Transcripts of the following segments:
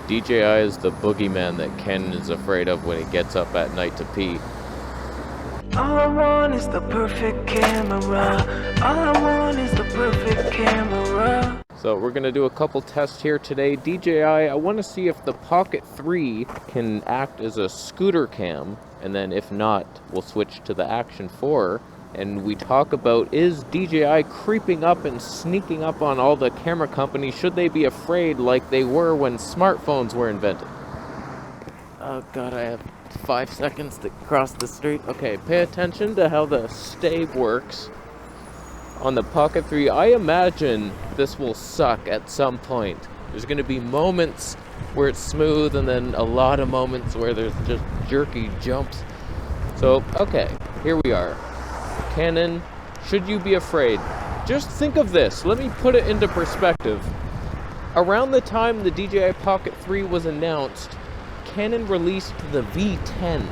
DJI is the boogeyman that Canon is afraid of when he gets up at night to pee. All I want is the perfect camera. All I want is the perfect camera. So we're going to do a couple tests here today. DJI, I want to see if the Pocket 3 can act as a scooter cam, and then if not, we'll switch to the Action 4. And we talk about, is DJI creeping up and sneaking up on all the camera companies? Should they be afraid like they were when smartphones were invented? Oh god, I have 5 seconds to cross the street. Okay, pay attention to how the stave works on the Pocket 3. I imagine this will suck at some point. There's going to be moments where it's smooth and then a lot of moments where there's just jerky jumps. So, okay, here we are. Canon, should you be afraid? Just think of this. Let me put it into perspective. Around the time the DJI Pocket 3 was announced, Canon released the V10.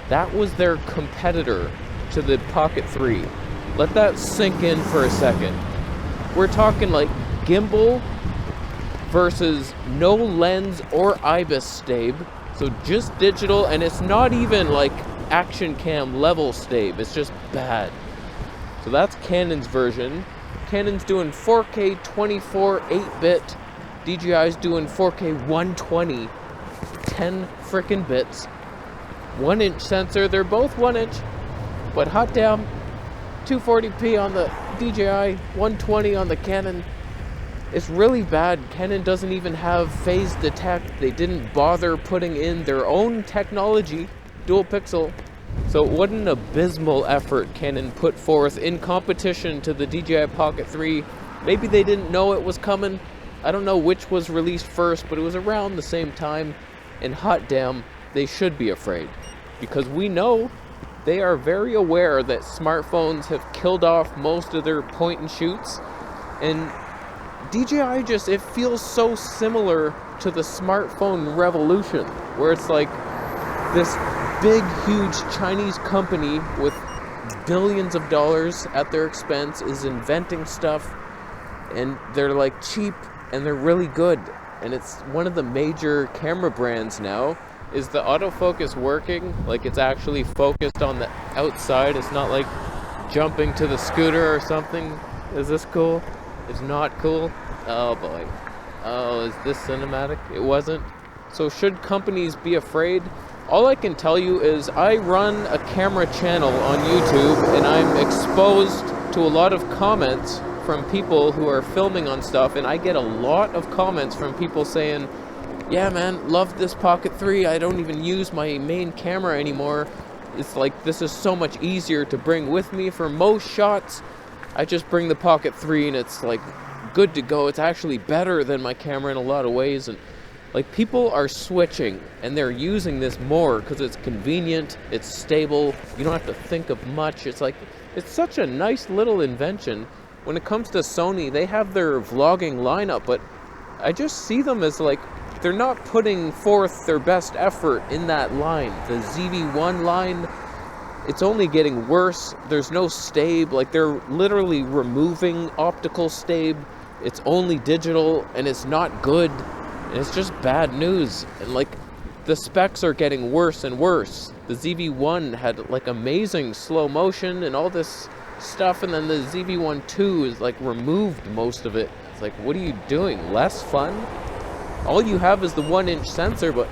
That was their competitor to the Pocket 3. Let that sink in for a second. We're talking like gimbal versus no lens or IBIS stave. So just digital, and it's not even like action cam level stave. It's just bad. So that's Canon's version. Canon's doing 4K 24 8-bit. DJI's doing 4K 120 10 frickin' bits. 1-inch sensor. They're both 1-inch, but hot damn, 240p on the DJI, 120 on the Canon. It's really bad. Canon doesn't even have phase detect. They didn't bother putting in their own technology, dual pixel. So what an abysmal effort Canon put forth in competition to the DJI Pocket 3. Maybe they didn't know it was coming. I don't know which was released first, but it was around the same time. And hot damn, they should be afraid. Because we know they are very aware that smartphones have killed off most of their point and shoots. And DJI just, it feels so similar to the smartphone revolution, where it's like this big, huge Chinese company with billions of dollars at their expense is inventing stuff, and they're like cheap and they're really good. And it's one of the major camera brands now. Is the autofocus working? Like it's actually focused on the outside. It's not like jumping to the scooter or something. Is this cool? It's not cool? Oh boy. Oh, is this cinematic? It wasn't. So should companies be afraid? All I can tell you is I run a camera channel on YouTube, and I'm exposed to a lot of comments from people who are filming on stuff, and I get a lot of comments from people saying, yeah man, love this Pocket 3, I don't even use my main camera anymore. It's like, this is so much easier to bring with me for most shots. I just bring the Pocket 3 and it's like good to go. It's actually better than my camera in a lot of ways. And like people are switching and they're using this more because it's convenient, it's stable, you don't have to think of much. It's like, it's such a nice little invention. When it comes to Sony, they have their vlogging lineup, but I just see them as like, they're not putting forth their best effort in that line. The ZV-1 line, it's only getting worse. There's no stave. Like they're literally removing optical stave. It's only digital and it's not good. And it's just bad news. And like the specs are getting worse and worse. The ZV-1 had like amazing slow motion and all this stuff, and then the ZV-1 2 is like removed most of it. It's like, what are you doing? Less fun? All you have is the 1-inch sensor, but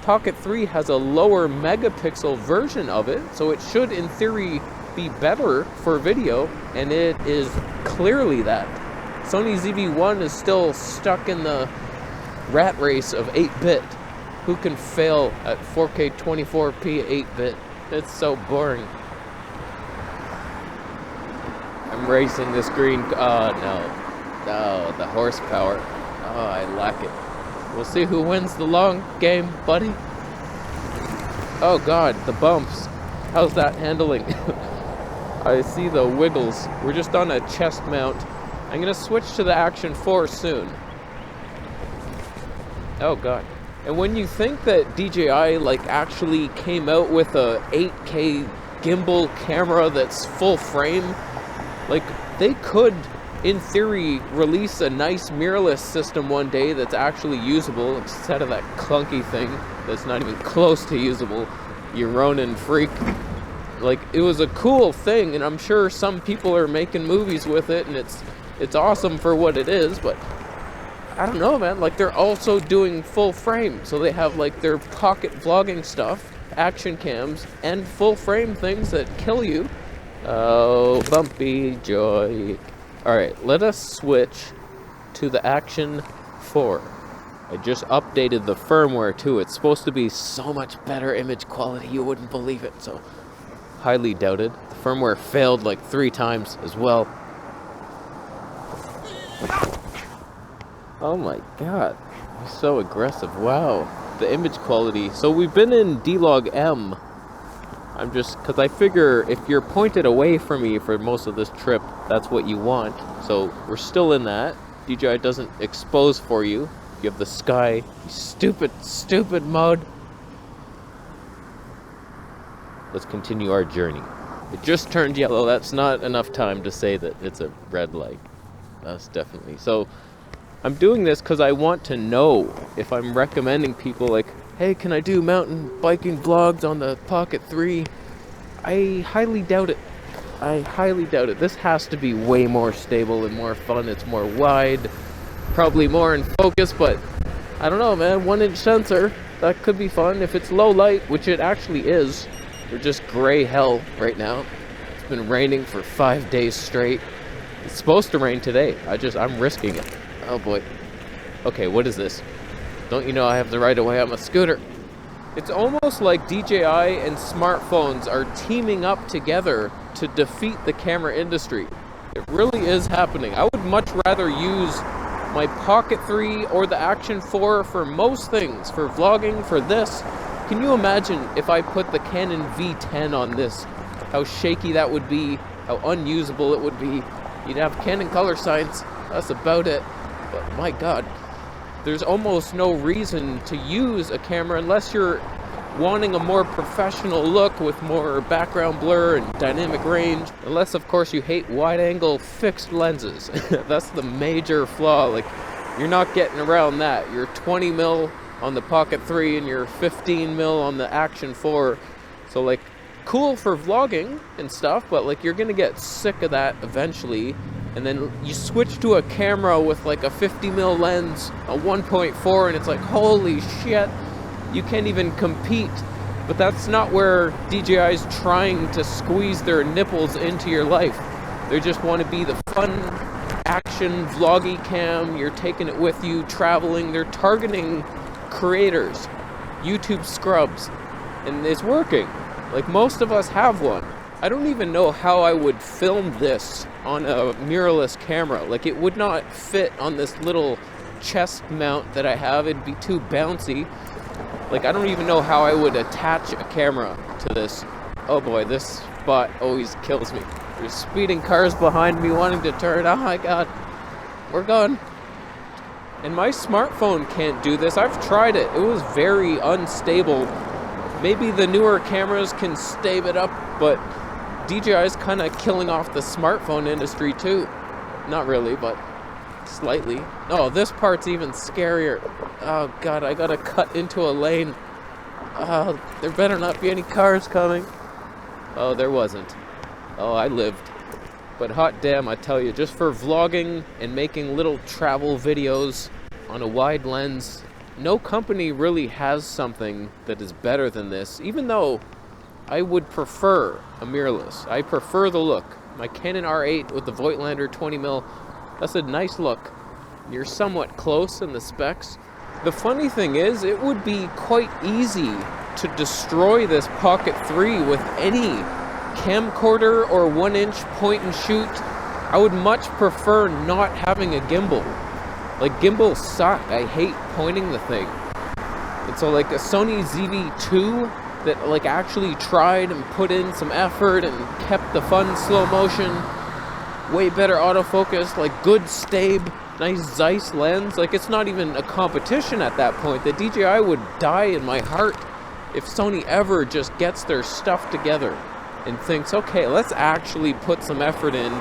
Pocket 3 has a lower megapixel version of it, so it should, in theory, be better for video, and it is clearly that. Sony ZV-1 is still stuck in the rat race of 8-bit. Who can fail at 4K 24p 8-bit? It's so boring. I'm racing this green... Oh, no. Oh, the horsepower. Oh, I lack it. We'll see who wins the long game, buddy. Oh god, the bumps. How's that handling? I see the wiggles. We're just on a chest mount. I'm gonna switch to the Action 4 soon. Oh god. And when you think that DJI like actually came out with a 8K gimbal camera that's full frame, like they could in theory, release a nice mirrorless system one day that's actually usable instead of that clunky thing that's not even close to usable, you Ronin freak. Like, it was a cool thing, and I'm sure some people are making movies with it, and it's awesome for what it is, but I don't know, man. Like, they're also doing full frame, so they have like their pocket vlogging stuff, action cams, and full frame things that kill you. Oh, bumpy joy. Alright, let us switch to the Action 4. I just updated the firmware too. It's supposed to be so much better image quality, you wouldn't believe it, so highly doubted. The firmware failed like 3 times as well. Oh my god, he's so aggressive. Wow, the image quality. So we've been in D-Log M. I'm just, because I figure if you're pointed away from me for most of this trip, that's what you want. So we're still in that. DJI doesn't expose for you. You have the sky. Stupid, stupid mode. Let's continue our journey. It just turned yellow. That's not enough time to say that it's a red light. That's definitely. So I'm doing this because I want to know if I'm recommending people like, hey, can I do mountain biking vlogs on the Pocket 3? I highly doubt it. I highly doubt it. This has to be way more stable and more fun. It's more wide, probably more in focus, but I don't know, man. 1-inch sensor, that could be fun. If it's low light, which it actually is, we're just gray hell right now. It's been raining for 5 days straight. It's supposed to rain today. I'm risking it. Oh boy. Okay, what is this? Don't you know I have the right of way on my scooter? It's almost like DJI and smartphones are teaming up together to defeat the camera industry. It really is happening. I would much rather use my Pocket 3 or the Action 4 for most things. For vlogging, for this. Can you imagine if I put the Canon V10 on this? How shaky that would be, how unusable it would be. You'd have Canon color science, that's about it. But my god. There's almost no reason to use a camera unless you're wanting a more professional look with more background blur and dynamic range. Unless, of course, you hate wide-angle fixed lenses. That's the major flaw. Like, you're not getting around that. You're 20mm on the Pocket 3 and you're 15mm on the Action 4. So, like, cool for vlogging and stuff, but, like, you're gonna get sick of that eventually. And then you switch to a camera with like a 50mm lens, a 1.4, and it's like, holy shit, you can't even compete. But that's not where DJI's trying to squeeze their nipples into your life. They just want to be the fun, action, vloggy cam. You're taking it with you, traveling. They're targeting creators, YouTube scrubs, and it's working. Like, most of us have one. I don't even know how I would film this on a mirrorless camera. Like, it would not fit on this little chest mount that I have. It'd be too bouncy. Like, I don't even know how I would attach a camera to this. Oh boy, this spot always kills me. There's speeding cars behind me wanting to turn. Oh my god. We're gone. And my smartphone can't do this. I've tried it. It was very unstable. Maybe the newer cameras can stave it up, but DJI is kind of killing off the smartphone industry too. Not really, but slightly. Oh, this part's even scarier. Oh god, I gotta cut into a lane. Oh, there better not be any cars coming. Oh, there wasn't. Oh, I lived. But hot damn, I tell you, just for vlogging and making little travel videos on a wide lens, no company really has something that is better than this, even though I would prefer a mirrorless. I prefer the look. My Canon R8 with the Voigtlander 20mm, that's a nice look. You're somewhat close in the specs. The funny thing is, it would be quite easy to destroy this Pocket 3 with any camcorder or 1-inch point and shoot. I would much prefer not having a gimbal. Like, gimbals suck. I hate pointing the thing. And so like a Sony ZV-2 that like actually tried and put in some effort and kept the fun slow motion, way better autofocus, like good stabe, nice Zeiss lens. Like, it's not even a competition at that point. The DJI would die in my heart if Sony ever just gets their stuff together and thinks, okay, let's actually put some effort in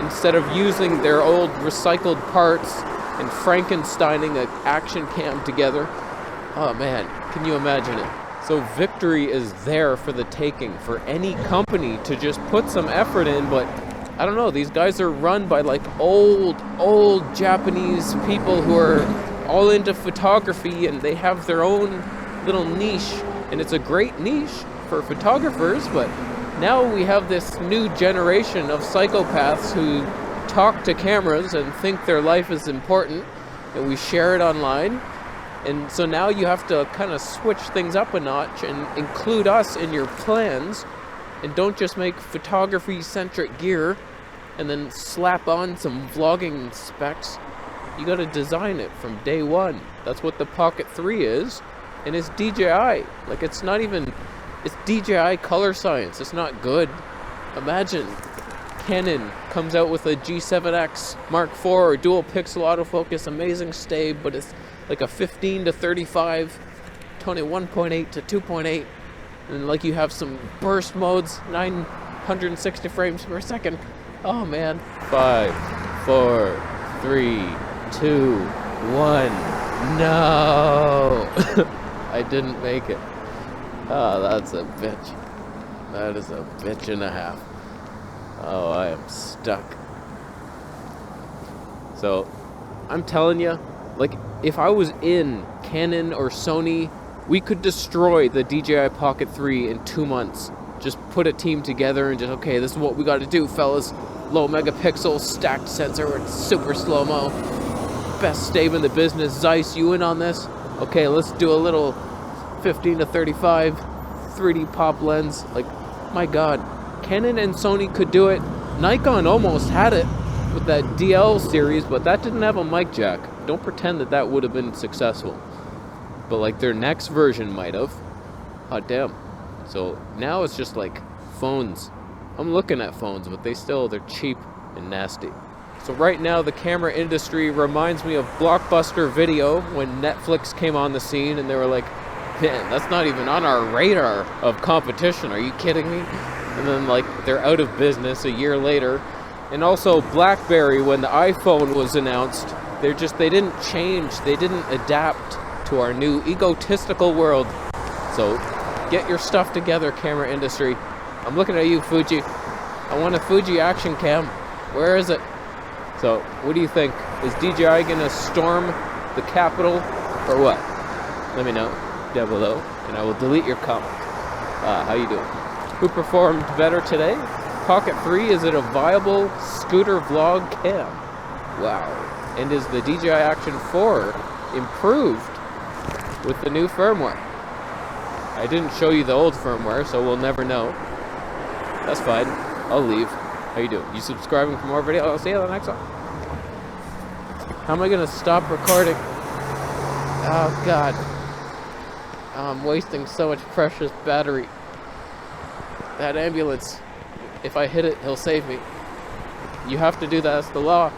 instead of using their old recycled parts and Frankensteining an action cam together. Oh man, can you imagine it? So victory is there for the taking for any company to just put some effort in, but I don't know, these guys are run by like old Japanese people who are all into photography, and they have their own little niche, and it's a great niche for photographers, but now we have this new generation of psychopaths who talk to cameras and think their life is important, and we share it online. And so now you have to kind of switch things up a notch and include us in your plans, and don't just make photography-centric gear and then slap on some vlogging specs. You gotta design it from day one. That's what the Pocket 3 is, and it's DJI. Like, it's not even, it's DJI color science. It's not good. Imagine Canon comes out with a G7X Mark IV or dual pixel autofocus, amazing stay, but it's like a 15 to 35, 21.8 to 2.8, and like you have some burst modes, 960 frames per second. Oh man. 5, 4, 3, 2, 1. No! I didn't make it. Oh, that's a bitch. That is a bitch and a half. Oh, I am stuck. So, I'm telling you, like, if I was in Canon or Sony, we could destroy the DJI Pocket 3 in 2 months. Just put a team together and just, okay, this is what we got to do, fellas. Low megapixel, stacked sensor, it's super slow-mo. Best stave in the business. Zeiss, you in on this? Okay, let's do a little 15 to 35 3D pop lens. Like, my god, Canon and Sony could do it. Nikon almost had it with that DL series, but that didn't have a mic jack. Don't pretend that that would have been successful. But like their next version might have. Hot damn. So now it's just like phones. I'm looking at phones, but they're cheap and nasty. So right now the camera industry reminds me of Blockbuster Video when Netflix came on the scene, and they were like, man, that's not even on our radar of competition. Are you kidding me? And then like they're out of business a year later. And also Blackberry, when the iPhone was announced, they didn't change, they didn't adapt to our new egotistical world. So get your stuff together, camera industry. I'm looking at you, Fuji. I want a Fuji action cam. Where is it? So what do you think? Is DJI gonna storm the Capitol or what? Let me know down below, and I will delete your comment. How you doing? Who performed better today? Pocket 3, is it a viable scooter vlog cam? Wow. And is the DJI Action 4 improved with the new firmware? I didn't show you the old firmware, so we'll never know. That's fine. I'll leave. How you doing? You subscribing for more videos? I'll see you on the next one. How am I going to stop recording? Oh, God. I'm wasting so much precious battery. That ambulance, if I hit it, he'll save me. You have to do that. That's the law.